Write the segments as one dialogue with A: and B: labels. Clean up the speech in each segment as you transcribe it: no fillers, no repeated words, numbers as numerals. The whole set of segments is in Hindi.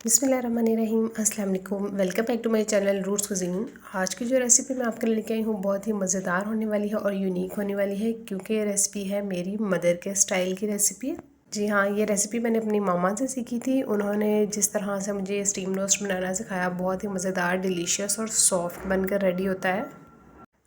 A: बिस्मिल्लाहिर्रहमानिर्रहीम, अस्सलाम वालेकुम। Welcome back to my channel roots cuisine. आज की जो रेसिपी मैं आपके लिए लेके आई हूँ बहुत ही मज़ेदार होने वाली है और यूनिक होने वाली है, क्योंकि ये रेसिपी है मेरी मदर के स्टाइल की रेसिपी है। जी हाँ, ये रेसिपी मैंने अपनी मामा से सीखी थी। उन्होंने जिस तरह से मुझे स्टीम रोस्ट बनाना सिखाया, बहुत ही मज़ेदार, डिलीशियस और सॉफ्ट बनकर रेडी होता है।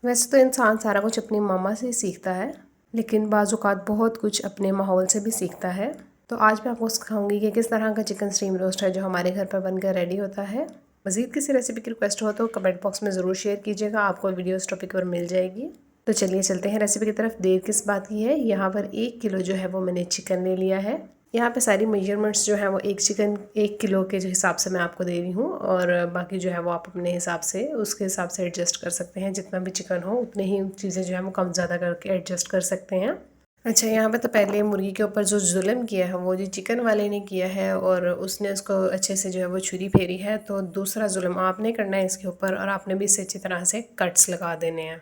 A: वैसे तो इंसान सारा कुछ अपनी मामा से ही सीखता है, लेकिन बाज़ औक़ात बहुत कुछ अपने माहौल से भी सीखता है। तो आज मैं आपको सिखाऊंगी कि किस तरह का चिकन स्टीम रोस्ट है जो हमारे घर पर बनकर रेडी होता है। मज़ीद किसी रेसिपी की रिक्वेस्ट हो तो कमेंट बॉक्स में ज़रूर शेयर कीजिएगा, आपको वीडियो इस टॉपिक पर मिल जाएगी। तो चलिए चलते हैं रेसिपी की तरफ। देर किस बात की है, यहाँ पर 1 किलो जो है वो मैंने चिकन ले लिया है। यहाँ पे सारी मेजरमेंट्स जो है वो एक चिकन 1 किलो के जो हिसाब से मैं आपको दे रही हूँ, और बाकी जो है वो आप अपने हिसाब से उसके हिसाब से एडजस्ट कर सकते हैं। जितना भी चिकन हो उतने ही चीज़ें जो है वो कम ज़्यादा करके एडजस्ट कर सकते हैं। अच्छा, यहाँ पे तो पहले मुर्गी के ऊपर जो जुल्म किया है वो जो चिकन वाले ने किया है, और उसने उसको अच्छे से जो है वो छुरी फेरी है। तो दूसरा जुल्म आपने करना है इसके ऊपर, और आपने भी इसे अच्छी तरह से कट्स लगा देने हैं,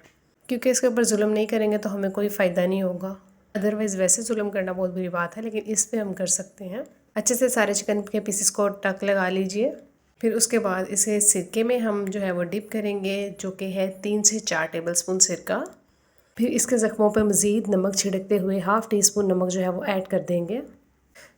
A: क्योंकि इसके ऊपर जुल्म नहीं करेंगे तो हमें कोई फ़ायदा नहीं होगा। अदरवाइज़ वैसे जुल्म करना बहुत बुरी बात है, लेकिन इस पर हम कर सकते हैं। अच्छे से सारे चिकन के पीसेस को टक लगा लीजिए। फिर उसके बाद इसे सिरके में हम जो है वो डिप करेंगे, जो कि है 3 से 4 टेबल स्पून सिरका। फिर इसके ज़ख्मों पर मज़ीद नमक छिड़कते हुए ½ टीस्पून नमक जो है वो ऐड कर देंगे।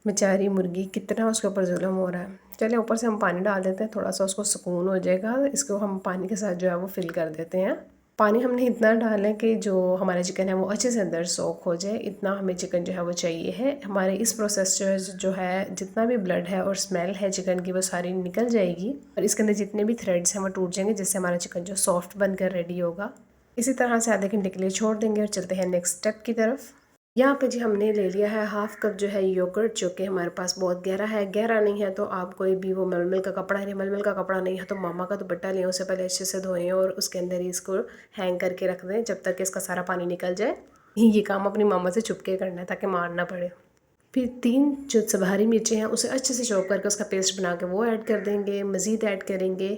A: बेचारी मुर्गी, कितना उसके ऊपर जुल्म हो रहा है। चलिए ऊपर से हम पानी डाल देते हैं, थोड़ा सा उसको सुकून हो जाएगा। इसको हम पानी के साथ जो है वो फिल कर देते हैं। पानी हमने इतना डाला है कि जो हमारा चिकन है वो अच्छे से अंदर सोख हो जाए, इतना हमें चिकन जो है वो चाहिए है। हमारे इस प्रोसेस जो है जितना भी ब्लड है और स्मेल है चिकन की वो सारी निकल जाएगी, और इसके अंदर जितने भी थ्रेड्स हैं वो टूट जाएंगे, जिससे हमारा चिकन जो सॉफ्ट बनकर रेडी होगा। इसी तरह से आधे घंटे के लिए छोड़ देंगे और चलते हैं नेक्स्ट स्टेप की तरफ। यहाँ पे जी हमने ले लिया है ½ कप जो है योगर्ट, जो कि हमारे पास बहुत गहरा है। गहरा नहीं है तो आप कोई भी वो मलमल का कपड़ा है, मलमल का कपड़ा नहीं है तो मामा का दुपट्टा लें, उसे पहले अच्छे से धोएं और उसके अंदर ही इसको हैंग करके रख दें जब तक कि इसका सारा पानी निकल जाए। ये काम अपनी मामा से छुप के करना है ताकि मार ना पड़े। फिर 3 जो हरी मिर्चें हैं उसे अच्छे से चॉप करके उसका पेस्ट बना के वो ऐड कर देंगे। मज़ीद ऐड करेंगे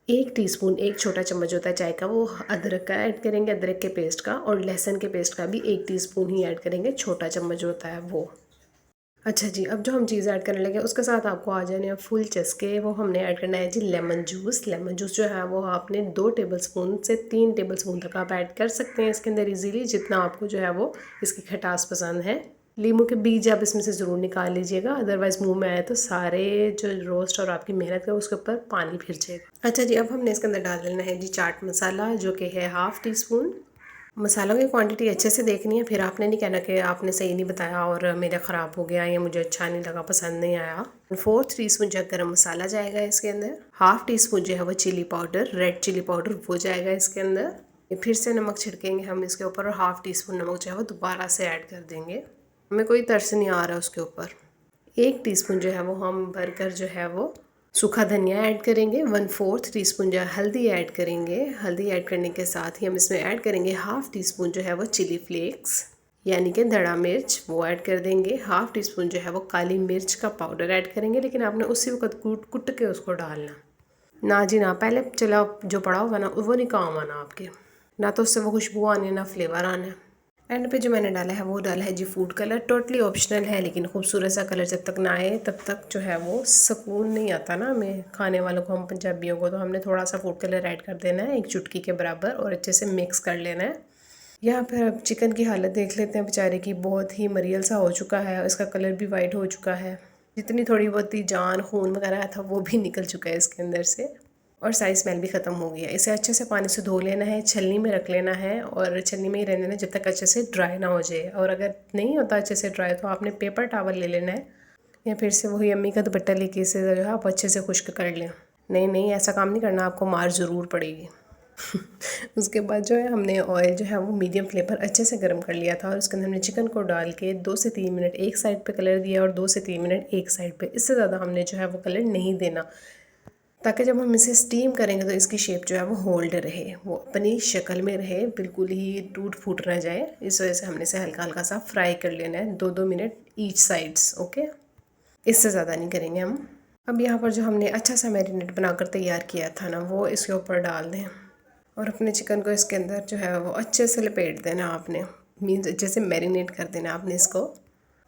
A: 1 टीस्पून, 1 छोटा चम्मच होता है चाय का, वो अदरक का ऐड करेंगे, अदरक के पेस्ट का, और लहसुन के पेस्ट का भी 1 टीस्पून ही ऐड करेंगे, छोटा चम्मच होता है वो। अच्छा जी, अब जो हम चीज़ ऐड करने लगे उसके साथ आपको आ जाने हैं फुल चस्के। वो हमने ऐड करना है जी लेमन जूस। लेमन जूस जो है वो आपने 2 टेबलस्पून से 3 टेबलस्पून तक आप ऐड कर सकते हैं इसके अंदर ईज़िली, जितना आपको जो है वो इसकी खटास पसंद है। लीमू के बीज आप इसमें से ज़रूर निकाल लीजिएगा, अदरवाइज़ मुंह में आए तो सारे जो रोस्ट और आपकी मेहनत का उसके ऊपर पानी फिर जाएगा। अच्छा जी, अब हमने इसके अंदर डाल देना है जी चाट मसाला, जो कि है ½ टीस्पून। मसालों की क्वांटिटी अच्छे से देखनी है, फिर आपने नहीं कहना कि आपने सही नहीं बताया और मेरा ख़राब हो गया या मुझे अच्छा नहीं लगा, पसंद नहीं आया। 4 टीस्पून जो गरम मसाला जाएगा इसके अंदर। ½ टीस्पून जो है वो chilli powder, red chilli powder, वो जाएगा इसके अंदर। फिर से नमक छिड़केंगे हम इसके ऊपर, और ½ टीस्पून नमक जो है वो दोबारा से ऐड कर देंगे। हमें कोई तरस नहीं आ रहा उसके ऊपर। 1 टीस्पून जो है वो हम भरकर जो है वो सूखा धनिया ऐड करेंगे। 1/4 टीस्पून जो है हल्दी ऐड करेंगे। हल्दी ऐड करने के साथ ही हम इसमें ऐड करेंगे ½ टीस्पून जो है वो चिली फ्लेक्स, यानी कि धड़ा मिर्च, वो ऐड कर देंगे। ½ टीस्पून जो है वो काली मिर्च का पाउडर ऐड करेंगे, लेकिन आपने उसी वक्त कूट कुट के उसको डालना ना जी ना, पहले चला जो पड़ा होगा ना वो नहीं काम आना आपके, ना तो उससे वो खुशबू आनी ना फ्लेवर आना है। एंड पे जो मैंने डाला है वो डाला है जी फूड कलर। टोटली ऑप्शनल है, लेकिन खूबसूरत सा कलर जब तक ना आए तब तक जो है वो सुकून नहीं आता ना हमें खाने वालों को, हम पंजाबियों को। तो हमने थोड़ा सा फूड कलर ऐड कर देना है 1 चुटकी के बराबर, और अच्छे से मिक्स कर लेना है। यहाँ पर अब चिकन की हालत देख लेते हैं बेचारे की, बहुत ही मरियल सा हो चुका है, इसका कलर भी वाइट हो चुका है। जितनी थोड़ी बहुत ही जान खून वगैरह था वो भी निकल चुका है इसके अंदर से, और सारी स्मेल भी ख़त्म हो गया। इसे अच्छे से पानी से धो लेना है, छलनी में रख लेना है, और छलनी में ही रहने देना जब तक अच्छे से ड्राई ना हो जाए। और अगर नहीं होता अच्छे से ड्राई तो आपने पेपर टॉवल ले लेना है, या फिर से वही अम्मी का दुपट्टा लेके इसे जो है आप अच्छे से खुश्क कर लें। नहीं नहीं, ऐसा काम नहीं करना, आपको मार ज़रूर पड़ेगी। उसके बाद जो है हमने ऑयल जो है वो मीडियम फ्लेम पर अच्छे से गर्म कर लिया था, और उसके अंदर हमने चिकन को डाल के 2 से 3 मिनट एक साइड पे कलर दिया, और 2 से 3 मिनट एक साइड पे। इससे ज़्यादा हमने जो है वो कलर नहीं देना, ताकि जब हम इसे स्टीम करेंगे तो इसकी शेप जो है वो होल्ड रहे, वो अपनी शक्ल में रहे, बिल्कुल ही टूट फूट ना जाए। इस वजह से हमने इसे हल्का हल्का सा फ्राई कर लेना है, 2-2 मिनट ईच साइड्स। ओके, इससे ज़्यादा नहीं करेंगे हम। अब यहाँ पर जो हमने अच्छा सा मैरिनेट बनाकर तैयार किया था ना, वो इसके ऊपर डाल दें, और अपने चिकन को इसके अंदर जो है वो अच्छे से लपेट देना आपने, मीन्स अच्छे से मैरिनेट कर देना आपने इसको।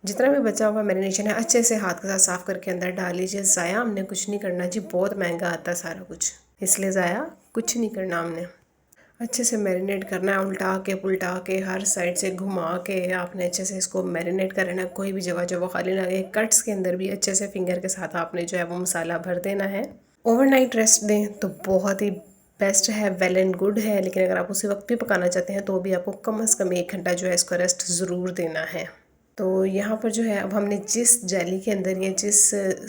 A: जितना भी बचा हुआ मैरिनेशन है अच्छे से हाथ के साथ साफ़ करके अंदर डाल लीजिए। ज़ाया हमने कुछ नहीं करना जी, बहुत महंगा आता है सारा कुछ, इसलिए ज़ाया कुछ नहीं करना हमने। अच्छे से मैरिनेट करना है, उल्टा के पुल्टा के हर साइड से घुमा के आपने अच्छे से इसको मैरिनेट कर लेना। कोई भी जगह जो वो खाली ना लगे। कट्स के अंदर भी अच्छे से फिंगर के साथ आपने जो है वो मसाला भर देना है। ओवरनाइट रेस्ट दें तो बहुत ही बेस्ट है, वेल एंड गुड है। लेकिन अगर आप उसी वक्त भी पकाना चाहते हैं तो भी आपको कम से कम 1 घंटा जो है इसको रेस्ट ज़रूर देना है। तो यहाँ पर जो है अब हमने जिस जेली के अंदर या जिस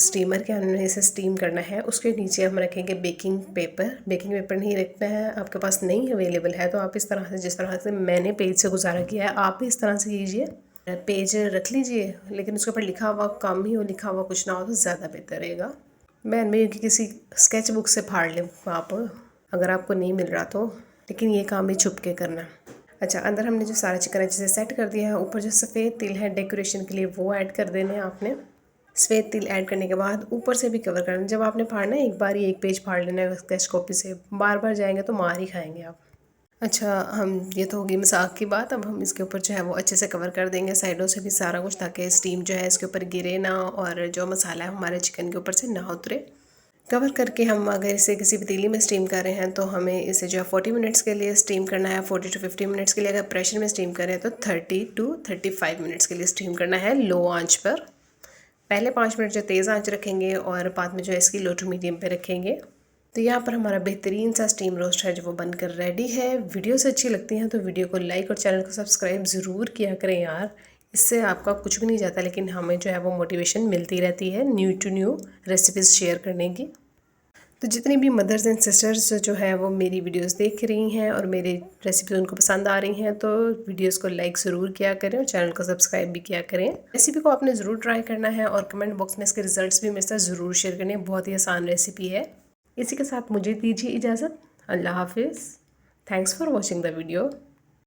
A: स्टीमर के हमने इसे स्टीम करना है उसके नीचे हम रखेंगे बेकिंग पेपर। बेकिंग पेपर नहीं रखना है, आपके पास नहीं अवेलेबल है तो आप इस तरह से, जिस तरह से मैंने पेज से गुजारा किया है, आप भी इस तरह से कीजिए। पेज रख लीजिए लेकिन उसके ऊपर लिखा हुआ कम ही हो, लिखा हुआ कुछ ना हो तो ज़्यादा बेहतर रहेगा। मैं किसी स्केच बुक से फाड़ लें आप, अगर आपको नहीं मिल रहा तो, लेकिन ये काम भी छुप के करना। अच्छा, अंदर हमने जो सारा चिकन अच्छे से सेट कर दिया है। ऊपर जो सफ़ेद तिल है डेकोरेशन के लिए वो ऐड कर देने हैं आपने। सफ़ेद तिल ऐड करने के बाद ऊपर से भी कवर करना। जब आपने फाड़ना है एक बार ही एक पेज फाड़ लेना है स्केच कॉपी से, बार बार जाएंगे तो मार ही खाएंगे आप। अच्छा, हम ये तो होगी मजाक की बात। अब हम इसके ऊपर जो है वो अच्छे से कवर कर देंगे साइडों से भी सारा कुछ, ताकि स्टीम जो है इसके ऊपर गिरे ना और जो मसाला है हमारे चिकन के ऊपर से ना उतरे। कवर करके हम अगर इसे किसी पतीली में स्टीम कर रहे हैं तो हमें इसे जो है 40 मिनट्स के लिए स्टीम करना है। 40 to 50 मिनट्स के लिए अगर प्रेशर में स्टीम कर रहे हैं तो 30 to 35 मिनट्स के लिए स्टीम करना है लो आंच पर। पहले 5 मिनट जो तेज़ आंच रखेंगे और बाद में जो है इसकी लो टू मीडियम पे रखेंगे। तो यहाँ पर हमारा बेहतरीन सा स्टीम रोस्ट है जो वो बनकर रेडी है। वीडियोस अच्छी लगती हैं तो वीडियो को लाइक और चैनल को सब्सक्राइब ज़रूर किया करें यार। इससे आपका कुछ भी नहीं जाता लेकिन हमें जो है वो मोटिवेशन मिलती रहती है new to new recipes share करने की। तो जितनी भी मदर्स एंड सिस्टर्स जो है वो मेरी वीडियोस देख रही हैं और मेरी रेसिपी उनको पसंद आ रही हैं तो वीडियोस को लाइक ज़रूर किया करें और चैनल को सब्सक्राइब भी किया करें। रेसिपी को आपने ज़रूर ट्राई करना है और कमेंट बॉक्स में इसके रिजल्ट्स भी मेरे साथ ज़रूर शेयर करने। बहुत ही आसान रेसिपी है। इसी के साथ मुझे दीजिए इजाज़त। अल्लाह हाफिज़। Thanks for watching the video.